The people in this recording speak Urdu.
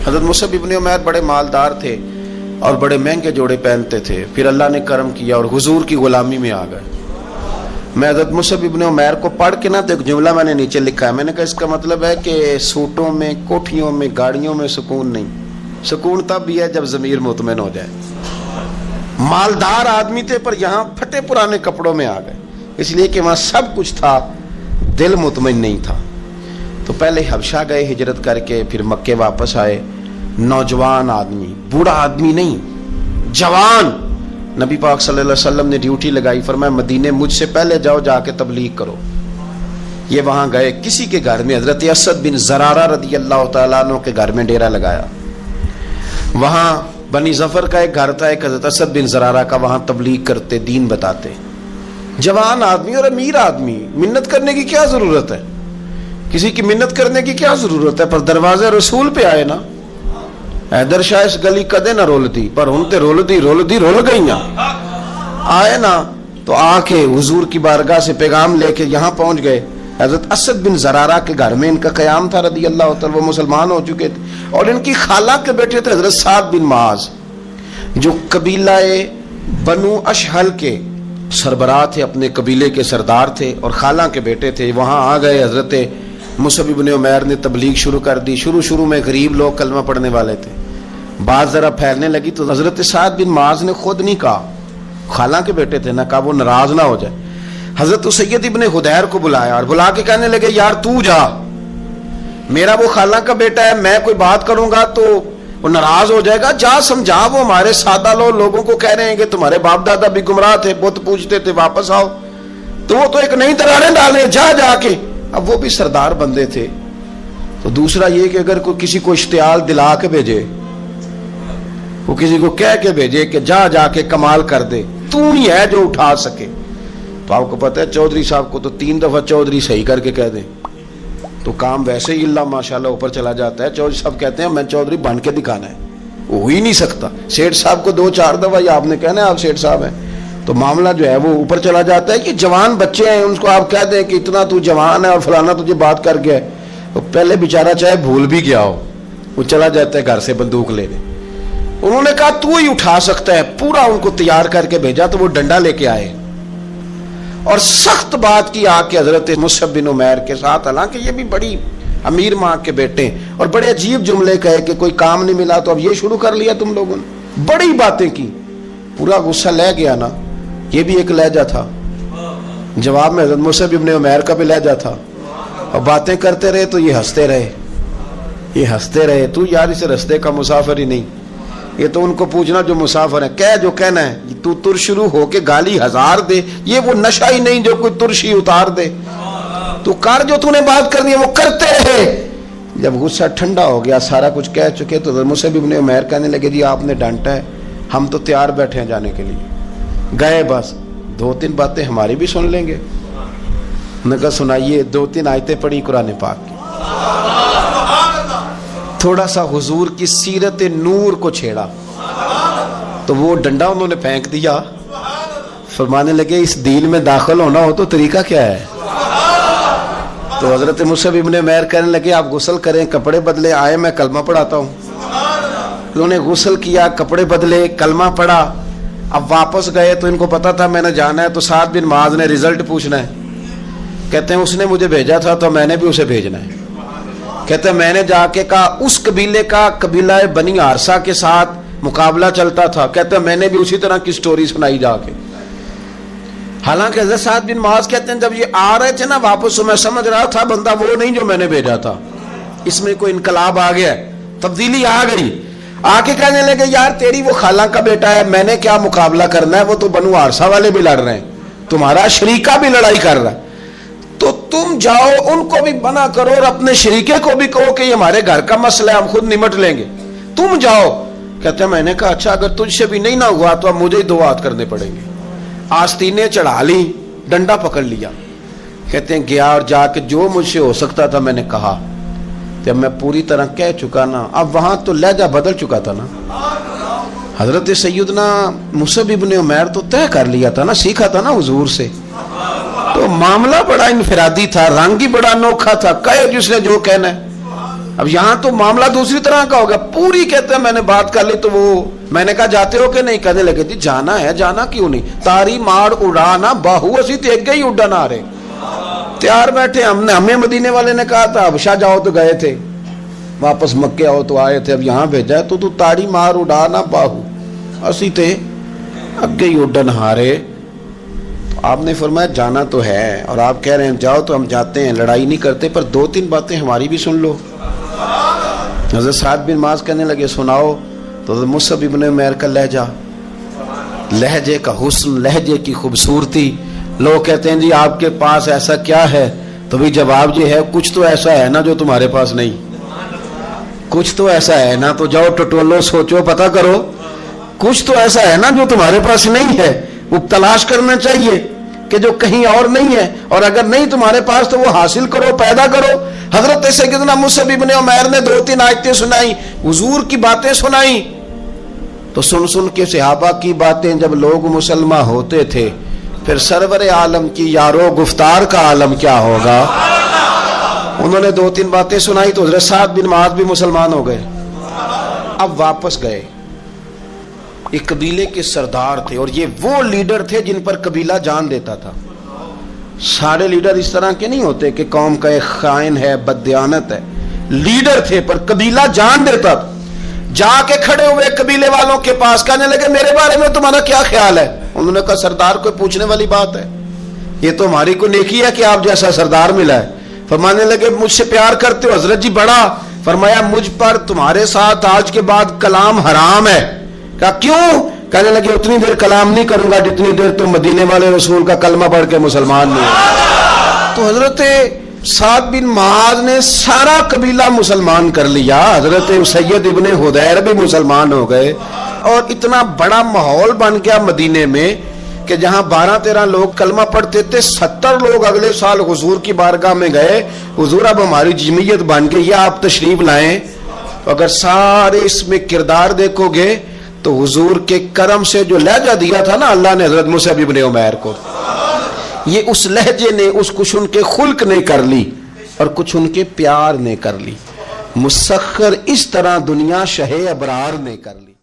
حضرت مصعب ابن عمیر بڑے مالدار تھے اور بڑے مہنگے جوڑے پہنتے تھے، پھر اللہ نے کرم کیا اور حضور کی غلامی میں آ گئے۔ میں حضرت مصعب ابن عمیر کو پڑھ کے نا تو ایک جملہ میں نے نیچے لکھا ہے، میں نے کہا اس کا مطلب ہے کہ سوٹوں میں، کوٹھیوں میں، گاڑیوں میں سکون نہیں، سکون تب بھی ہے جب ضمیر مطمئن ہو جائے۔ مالدار آدمی تھے پر یہاں پھٹے پرانے کپڑوں میں آ گئے، اس لیے کہ وہاں سب کچھ تھا، دل مطمئن نہیں تھا۔ تو پہلے حبشہ گئے ہجرت کر کے، پھر مکے واپس آئے۔ نوجوان آدمی، بوڑھا آدمی نہیں، جوان، نبی پاک صلی اللہ علیہ وسلم نے ڈیوٹی لگائی، فرمایا مدینے مجھ سے پہلے جاؤ، جا کے تبلیغ کرو۔ یہ وہاں گئے، کسی کے گھر میں، حضرت اسد بن زرارہ رضی اللہ تعالیٰ عنہ کے گھر میں ڈیرا لگایا۔ وہاں بنی ظفر کا ایک گھر تھا، ایک حضرت اسد بن زرارہ کا، وہاں تبلیغ کرتے، دین بتاتے۔ جوان آدمی اور امیر آدمی، منت کرنے کی کیا ضرورت ہے؟ کسی کی منت کرنے کی کیا ضرورت ہے؟ پر دروازے رسول پہ آئے نا، حیدر شاہ اس گلی کدے نہ رول دی، پر ان تے رول گئیاں، آئے نا تو آ کے حضور کی بارگاہ سے پیغام لے کے یہاں پہنچ گئے۔ حضرت اسد بن زرارہ کے گھر میں ان کا قیام تھا رضی اللہ تعالیٰ، وہ مسلمان ہو چکے تھے، اور ان کی خالہ کے بیٹے تھے حضرت سعد بن معاذ، جو قبیلہ بنو اشہل کے سربراہ تھے، اپنے قبیلے کے سردار تھے، اور خالہ کے بیٹے تھے۔ وہاں آ گئے، حضرت مصعب ابن عمیر نے تبلیغ شروع کر دی۔ شروع میں غریب لوگ کلمہ پڑھنے والے تھے، بات ذرا پھیلنے لگی تو حضرت سعد بن معاذ نے خود نہیں کہا، خالہ کے بیٹے تھے، نہ کہا وہ ناراض نہ ہو جائے۔ حضرت سید ابن حدیر کو بلایا اور بلا کے کہنے لگے یار تو جا، میرا وہ خالہ کا بیٹا ہے، میں کوئی بات کروں گا تو وہ ناراض ہو جائے گا، جا سمجھا، وہ ہمارے سادہ لوگوں کو کہہ رہے ہیں کہ تمہارے باپ دادا بھی گمراہ تھے، بت پوجتے تھے، واپس آؤ، تو وہ تو ایک نئی دراریں ڈالیں، جا کے۔ اب وہ بھی سردار بندے تھے، تو دوسرا یہ کہ اگر کوئی کسی کو اشتعال دلا کے بھیجے، وہ کسی کو کہہ کے بھیجے کہ جا کے کمال کر دے، تو ہی ہے جو اٹھا سکے، تو آپ کو پتہ ہے چودھری صاحب کو تو 3 دفعہ چودھری صحیح کر کے کہہ دیں تو کام ویسے ہی اللہ ماشاءاللہ اوپر چلا جاتا ہے۔ چودھری صاحب کہتے ہیں میں چودھری بن کے دکھانا ہے، وہ ہو ہی نہیں سکتا۔ سیٹھ صاحب کو 2-4 دفعہ یا آپ نے کہنا ہے آپ سیٹھ صاحب ہیں، تو معاملہ جو ہے وہ اوپر چلا جاتا ہے۔ کہ جوان بچے ہیں، ان کو آپ کہہ دیں کہ اتنا تو جوان ہے اور فلانا تجھے بات کر گیا ہے، تو پہلے بیچارہ چاہے بھول بھی گیا ہو، وہ چلا جاتا ہے گھر سے بندوق لینے۔ انہوں نے کہا تو ہی اٹھا سکتا ہے، پورا ان کو تیار کر کے بھیجا، تو وہ ڈنڈا لے کے آئے اور سخت بات کی آ کے حضرت مصعب بن عمیر کے ساتھ، حالانکہ یہ بھی بڑی امیر ماں کے بیٹے، اور بڑے عجیب جملے کہے کہ کوئی کام نہیں ملا تو اب یہ شروع کر لیا تم لوگوں نے، بڑی باتیں کی، پورا غصہ لے گیا نا۔ یہ بھی ایک لہجہ تھا، جواب میں حضرت مصعب ابن عمیر کا بھی لہجہ تھا، اور باتیں کرتے رہے تو یہ ہنستے رہے، تو یار اس رستے کا مسافر ہی نہیں، یہ تو ان کو پوچھنا جو مسافر ہے، کہہ جو کہنا ہے، تو تر شروع ہو کے گالی 1000 دے، یہ وہ نشہ ہی نہیں جو کوئی ترشی اتار دے، تو کر جو تو نے بات کرنی ہے وہ کرتے رہے۔ جب غصہ ٹھنڈا ہو گیا، سارا کچھ کہہ چکے، تو حضرت مصعب ابن عمیر کہنے لگے جی آپ نے ڈانٹا ہے، ہم تو تیار بیٹھے ہیں جانے کے لیے، گئے بس 2-3 باتیں ہماری بھی سن لیں گے۔ نے کہا سنائیے، 2-3 آیتیں پڑھی قرآن پاک کی، تھوڑا سا حضور کی سیرت نور کو چھیڑا، تو وہ ڈنڈا انہوں نے پھینک دیا، فرمانے لگے اس دین میں داخل ہونا ہو تو طریقہ کیا ہے؟ تو حضرت مصعب ابن عمیر کہنے لگے آپ غسل کریں، کپڑے بدلے، آئے میں کلمہ پڑھاتا ہوں۔ انہوں نے غسل کیا، کپڑے بدلے، کلمہ پڑھا، اب واپس گئے تو ان کو پتا تھا میں نے جانا ہے، تو سعد بن معاذ نے رزلٹ پوچھنا ہے، کہتے ہیں اس نے مجھے بھیجا تھا تو میں نے بھی اسے بھیجنا ہے۔ کہتے ہیں میں نے جا کے کہا اس قبیلے کا قبیلہ بنی حارثہ کے ساتھ مقابلہ چلتا تھا، کہتے ہیں میں نے بھی اسی طرح کی سٹوری سنائی جا کے۔ حالانکہ حضرت سعد بن معاذ کہتے ہیں جب یہ آ رہے تھے نا واپس، تو میں سمجھ رہا تھا بندہ وہ نہیں جو میں نے بھیجا تھا، اس میں کوئی انقلاب آ گیا، تبدیلی آ گئی۔ آ کے کہنے لگے یار تیری وہ خالہ کا بیٹا ہے، میں نے کیا مقابلہ کرنا ہے، وہ تو بنو حارثہ والے بھی لڑ رہے ہیں، تمہارا شریکہ بھی لڑائی کر رہا ہے، تو تم جاؤ ان کو بھی منع کرو اور اپنے شریکے کو بھی کہو کہ یہ ہمارے گھر کا مسئلہ ہے، ہم خود نمٹ لیں گے، تم جاؤ۔ کہتے ہیں میں نے کہا اچھا اگر تجھ سے بھی نہیں نہ ہوا تو اب مجھے ہی 2 ہاتھ کرنے پڑیں گے۔ آستینیں چڑھا لی، ڈنڈا پکڑ لیا، کہتے ہیں گیا اور جا کے جو مجھ سے ہو سکتا تھا میں نے کہا، جب میں پوری طرح کہہ چکا نا، اب وہاں تو لہجہ بدل چکا تھا نا۔ حضرت سیدنا مصعب ابن عمیر تو طے کر لیا تھا نا، سیکھا تھا نا حضور سے، تو معاملہ بڑا انفرادی تھا، رنگ ہی بڑا انوکھا تھا، کہے جس نے جو کہنا ہے۔ اب یہاں تو معاملہ دوسری طرح کا ہوگا. پوری کہتے ہیں میں نے بات کر لی تو وہ میں نے کہا جاتے ہو کہ نہیں, کہنے لگے تھی جانا ہے. جانا کیوں نہیں, تاری مار اڑانا باہو اسی تے گئی اڈن آ رہے تیار بیٹھے. ہمیں مدینے والے نے کہا تھا حبشہ جاؤ تو گئے تھے, واپس مکے آؤ تو آئے تھے, اب یہاں بھیجا ہے تو تاری مار اڑانا باہو اسی تے اگے ہی اڈن ہارے. آپ نے فرمایا جانا تو ہے اور آپ کہہ رہے ہیں جاؤ تو ہم جاتے ہیں, لڑائی نہیں کرتے, پر 2-3 باتیں ہماری بھی سن لو. حضرت سعد بن معاذ کہنے لگے سناؤ. تو حضرت مصعب ابن عمیر کا لہجہ, لہجے کا حسن, لہجے کی خوبصورتی. لوگ کہتے ہیں جی آپ کے پاس ایسا کیا ہے, تو بھی جواب یہ ہے کچھ تو ایسا ہے نا جو تمہارے پاس نہیں, کچھ تو ایسا ہے نا, تو جاؤ ٹٹولو سوچو پتہ کرو, کچھ تو ایسا ہے نا جو تمہارے پاس نہیں ہے. وہ تلاش کرنا چاہیے کہ جو کہیں اور نہیں ہے, اور اگر نہیں تمہارے پاس تو وہ حاصل کرو, پیدا کرو. حضرت سیدنا مصعب ابن عمیر نے 2-3 آیتیں سنائی, حضور کی باتیں سنائی. تو سن کے صحابہ کی باتیں جب لوگ مسلمان ہوتے تھے, پھر سرور عالم کی یارو گفتار کا عالم کیا ہوگا. انہوں نے 2-3 باتیں سنائی تو حضرت سعد بن معاذ بھی مسلمان ہو گئے. اب واپس گئے, ایک قبیلے کے سردار تھے, اور یہ وہ لیڈر تھے جن پر قبیلہ جان دیتا تھا. سارے لیڈر اس طرح کے نہیں ہوتے کہ قوم کا ایک خائن ہے, بددیانت ہے. لیڈر تھے پر قبیلہ جان دیتا تھا. جا کے کھڑے ہوئے قبیلے والوں کے پاس, کہنے لگے میرے بارے میں تمہارا کیا خیال ہے. انہوں نے کہا سردار کوئی پوچھنے والی بات ہے, یہ تو ہماری کو نیکی ہے کہ آپ جیسا سردار ملا ہے. فرمانے لگے مجھ سے پیار کرتے ہو. حضرت جی بڑا. فرمایا مجھ پر تمہارے ساتھ آج کے بعد کلام حرام ہے. کہا کیوں؟ کہنے لگے اتنی دیر کلام نہیں کروں گا جتنی دیر تم مدینے والے رسول کا کلمہ پڑھ کے مسلمان نہیں. تو حضرت سعد بن معاذ نے سارا قبیلہ مسلمان کر لیا. حضرت سید ابن حدیر بھی مسلمان ہو گئے, اور اتنا بڑا ماحول بن گیا مدینے میں کہ جہاں 12-13 لوگ کلمہ پڑھتے تھے, 70 لوگ اگلے سال حضور کی بارگاہ میں گئے, حضور اب ہماری جمعیت بن گئی, یہ آپ تشریف لائیں. اگر سارے اس میں کردار دیکھو گے تو حضور کے کرم سے جو لہجہ دیا تھا نا اللہ نے حضرت مصعب ابن عمیر کو, یہ اس لہجے نے, اس کچھ ان کے خلق نے کر لی اور کچھ ان کے پیار نے کر لی. مسخر اس طرح دنیا شہ ابرار نے کر لی.